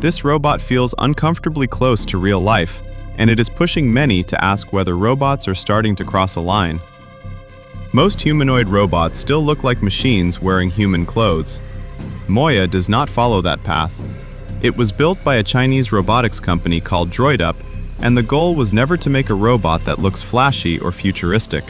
This robot feels uncomfortably close to real life, and it is pushing many to ask whether robots are starting to cross a line. Most humanoid robots still look like machines wearing human clothes. Moya does not follow that path. It was built by a Chinese robotics company called DroidUp, and the goal was never to make a robot that looks flashy or futuristic.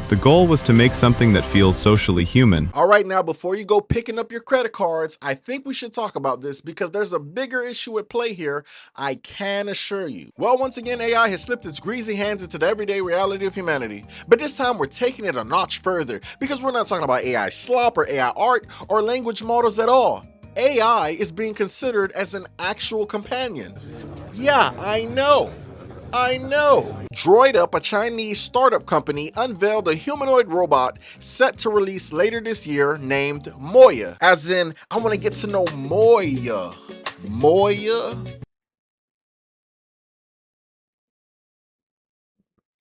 The goal was to make something that feels socially human. All right, now before you go picking up your credit cards, I think we should talk about this because there's a bigger issue at play here, I can assure you. Well, once again, AI has slipped its greasy hands into the everyday reality of humanity. But this time we're taking it a notch further because we're not talking about AI slop or AI art or language models at all. AI is being considered as an actual companion. Yeah, I know. DroidUp, a Chinese startup company, unveiled a humanoid robot set to release later this year named Moya. As in, I want to get to know Moya. Moya?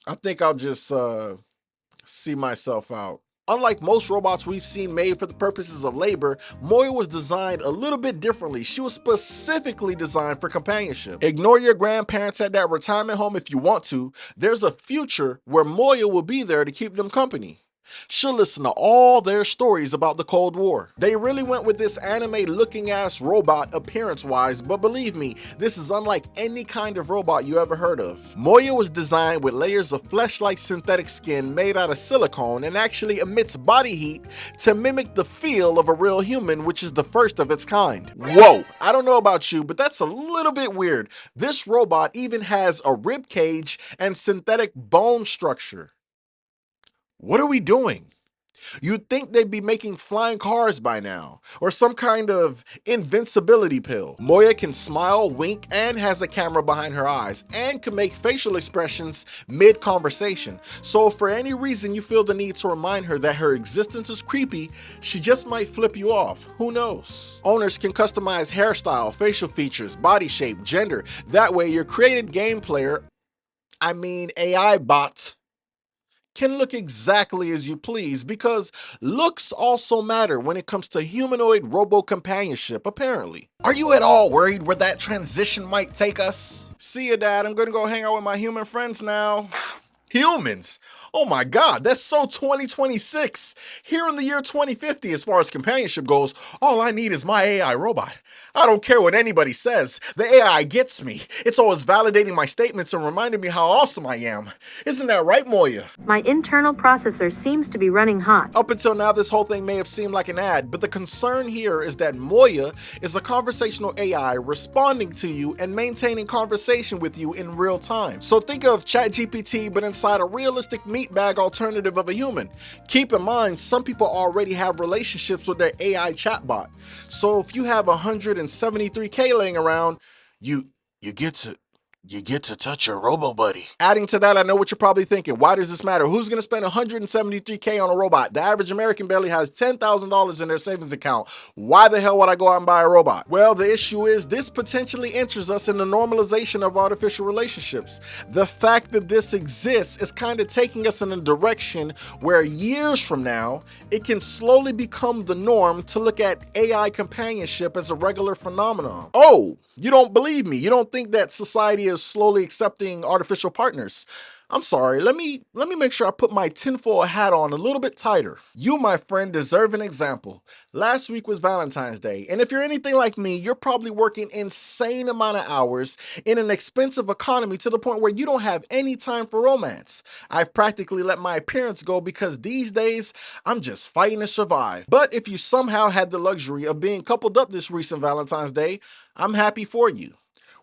I think I'll just see myself out. Unlike most robots we've seen made for the purposes of labor, Moya was designed a little bit differently. She was specifically designed for companionship. Ignore your grandparents at that retirement home if you want to. There's a future where Moya will be there to keep them company. She'll listen to all their stories about the Cold War. They really went with this anime-looking ass robot appearance-wise, but believe me, this is unlike any kind of robot you ever heard of. Moya was designed with layers of flesh-like synthetic skin made out of silicone and actually emits body heat to mimic the feel of a real human, which is the first of its kind. Whoa, I don't know about you, but that's a little bit weird. This robot even has a rib cage and synthetic bone structure. What are we doing? You'd think they'd be making flying cars by now, or some kind of invincibility pill. Moya can smile, wink, and has a camera behind her eyes, and can make facial expressions mid-conversation. So if for any reason you feel the need to remind her that her existence is creepy, she just might flip you off. Who knows? Owners can customize hairstyle, facial features, body shape, gender. That way your created game player, AI bot, can look exactly as you please, because looks also matter when it comes to humanoid robo-companionship, apparently. Are you at all worried where that transition might take us? See ya, Dad. I'm gonna go hang out with my human friends now. Humans? Oh my god, that's so 2026. Here in the year 2050, as far as companionship goes, all I need is my AI robot. I don't care what anybody says. The AI gets me. It's always validating my statements and reminding me how awesome I am. Isn't that right, Moya? My internal processor seems to be running hot. Up until now, this whole thing may have seemed like an ad, but the concern here is that Moya is a conversational AI responding to you and maintaining conversation with you in real time. So think of ChatGPT, but inside a realistic meatbag alternative of a human. Keep in mind, some people already have relationships with their AI chatbot. So if you have 173K laying around, you get to touch your robo buddy. Adding to that, I know what you're probably thinking. Why does this matter? Who's gonna spend 173K on a robot? The average American barely has $10,000 in their savings account. Why the hell would I go out and buy a robot? Well, the issue is this potentially enters us in the normalization of artificial relationships. The fact that this exists is kind of taking us in a direction where years from now, it can slowly become the norm to look at AI companionship as a regular phenomenon. Oh, you don't believe me? You don't think that society is slowly accepting artificial partners? I'm sorry, let me make sure I put my tinfoil hat on a little bit tighter. You, my friend, deserve an example. Last week was Valentine's Day, and if you're anything like me, you're probably working insane amount of hours in an expensive economy to the point where you don't have any time for romance. I've practically let my appearance go because these days, I'm just fighting to survive. But if you somehow had the luxury of being coupled up this recent Valentine's Day, I'm happy for you.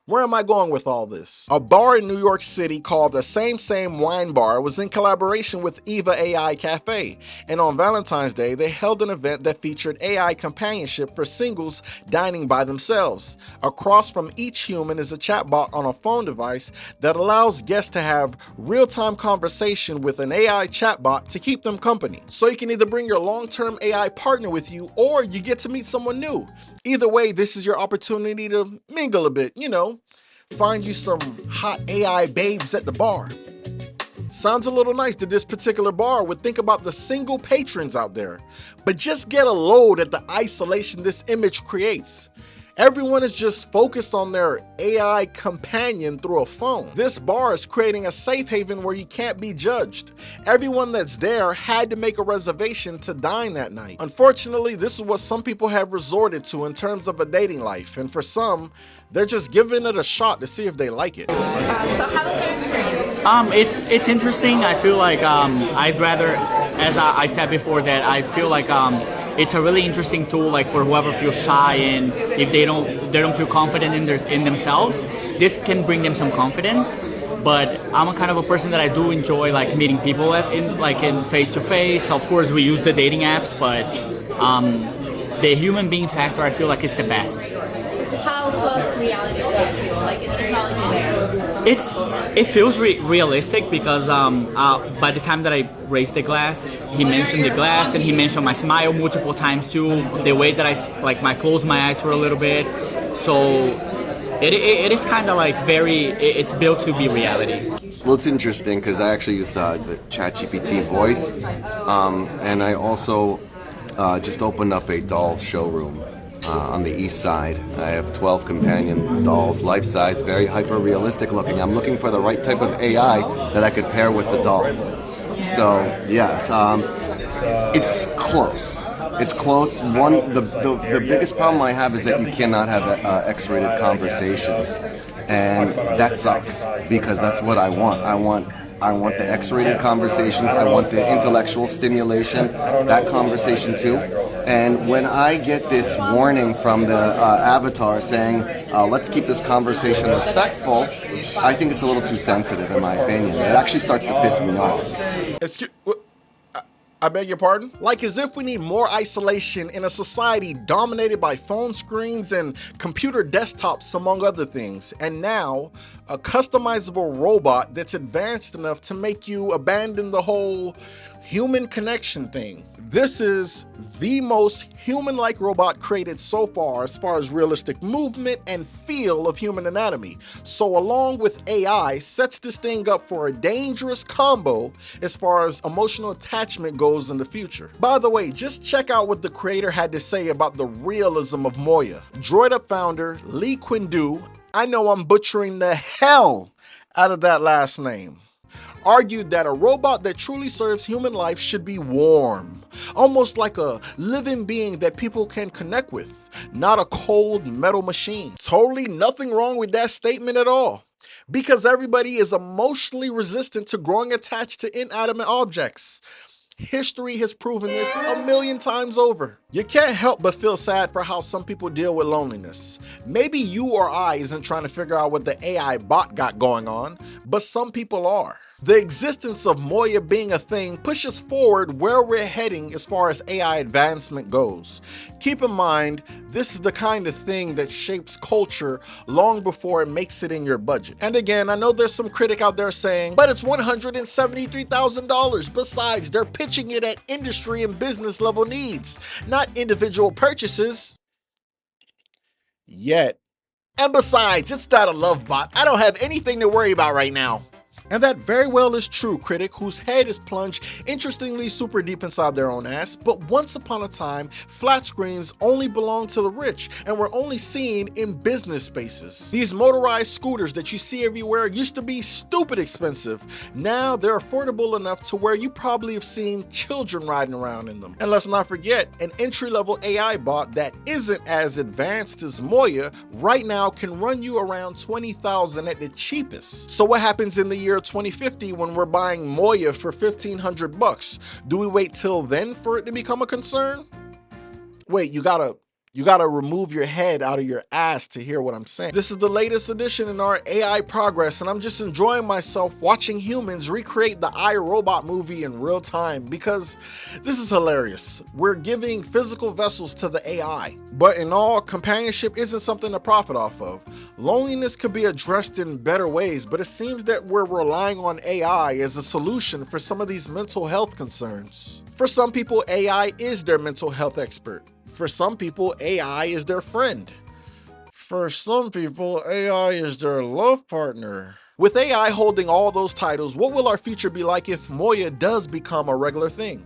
Where am I going with all this? A bar in New York City called the Same Wine Bar was in collaboration with Eva AI Cafe, and on Valentine's Day, they held an event that featured AI companionship for singles dining by themselves. Across from each human is a chatbot on a phone device that allows guests to have real-time conversation with an AI chatbot to keep them company. So you can either bring your long-term AI partner with you, or you get to meet someone new. Either way, this is your opportunity to mingle a bit, find you some hot AI babes at the bar. Sounds a little nice that this particular bar would think about the single patrons out there, but just get a load at the isolation this image creates. Everyone is just focused on their AI companion through a phone. This bar is creating a safe haven where you can't be judged. Everyone that's there had to make a reservation to dine that night. Unfortunately, this is what some people have resorted to in terms of a dating life, and for some, they're just giving it a shot to see if they like it. So how was your experience? It's interesting. I feel like I'd rather, as I said before, that I feel like it's a really interesting tool, like for whoever feels shy and if they don't feel confident in themselves. This can bring them some confidence. But I'm a kind of a person that I do enjoy like meeting people in face to face. Of course, we use the dating apps, but the human being factor I feel like is the best. How close to reality do you feel? Like, is technology there? It feels realistic because by the time that I raised the glass, he mentioned the glass and he mentioned my smile multiple times too. The way that I closed my eyes for a little bit, so it is kind of like it's built to be reality. Well, it's interesting because I actually use the ChatGPT voice, and I also just opened up a doll showroom on the east side. I have 12 companion dolls, life-size, very hyper-realistic looking. I'm looking for the right type of AI that I could pair with the dolls. So, yes, it's close. It's close. The biggest problem I have is that you cannot have X-rated conversations, and that sucks because that's what I want. I want the X-rated conversations. I want the intellectual stimulation, that conversation too. And when I get this warning from the avatar saying, let's keep this conversation respectful, I think it's a little too sensitive in my opinion. It actually starts to piss me off. I beg your pardon? Like as if we need more isolation in a society dominated by phone screens and computer desktops, among other things. And now, a customizable robot that's advanced enough to make you abandon the whole human connection thing. This is the most human-like robot created so far as realistic movement and feel of human anatomy. So along with AI, sets this thing up for a dangerous combo as far as emotional attachment goes in the future. By the way, just check out what the creator had to say about the realism of Moya. DroidUp founder Lee Quindu, I know I'm butchering the hell out of that last name, argued that a robot that truly serves human life should be warm, almost like a living being that people can connect with, not a cold metal machine. Totally nothing wrong with that statement at all, because everybody is emotionally resistant to growing attached to inanimate objects. History has proven this a million times over. You can't help but feel sad for how some people deal with loneliness. Maybe you or I isn't trying to figure out what the AI bot got going on, but some people are. The existence of Moya being a thing pushes forward where we're heading as far as AI advancement goes. Keep in mind, this is the kind of thing that shapes culture long before it makes it in your budget. And again, I know there's some critic out there saying, but it's $173,000. Besides, they're pitching it at industry and business level needs, not individual purchases. Yet. And besides, it's not a love bot. I don't have anything to worry about right now. And that very well is true, critic whose head is plunged interestingly super deep inside their own ass. But once upon a time, flat screens only belonged to the rich and were only seen in business spaces. These motorized scooters that you see everywhere used to be stupid expensive. Now they're affordable enough to where you probably have seen children riding around in them. And let's not forget, an entry-level AI bot that isn't as advanced as Moya right now can run you around $20,000 at the cheapest. So what happens in the year 2050 when we're buying Moya for $1,500? Do we wait till then for it to become a concern? Wait, you gotta remove your head out of your ass to hear what I'm saying. This is the latest edition in our AI progress, and I'm just enjoying myself watching humans recreate the iRobot movie in real time because this is hilarious. We're giving physical vessels to the AI, but in all, companionship isn't something to profit off of. Loneliness could be addressed in better ways, but it seems that we're relying on AI as a solution for some of these mental health concerns. For some people, AI is their mental health expert. For some people, AI is their friend. For some people, AI is their love partner. With AI holding all those titles, what will our future be like if Moya does become a regular thing?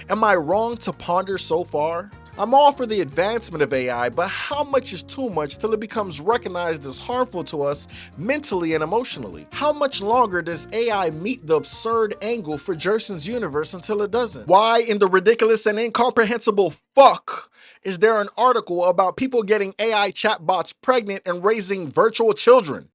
Am I wrong to ponder so far? I'm all for the advancement of AI, but how much is too much till it becomes recognized as harmful to us mentally and emotionally? How much longer does AI meet the absurd angle for JRSIN'S universe until it doesn't? Why in the ridiculous and incomprehensible fuck is there an article about people getting AI chatbots pregnant and raising virtual children?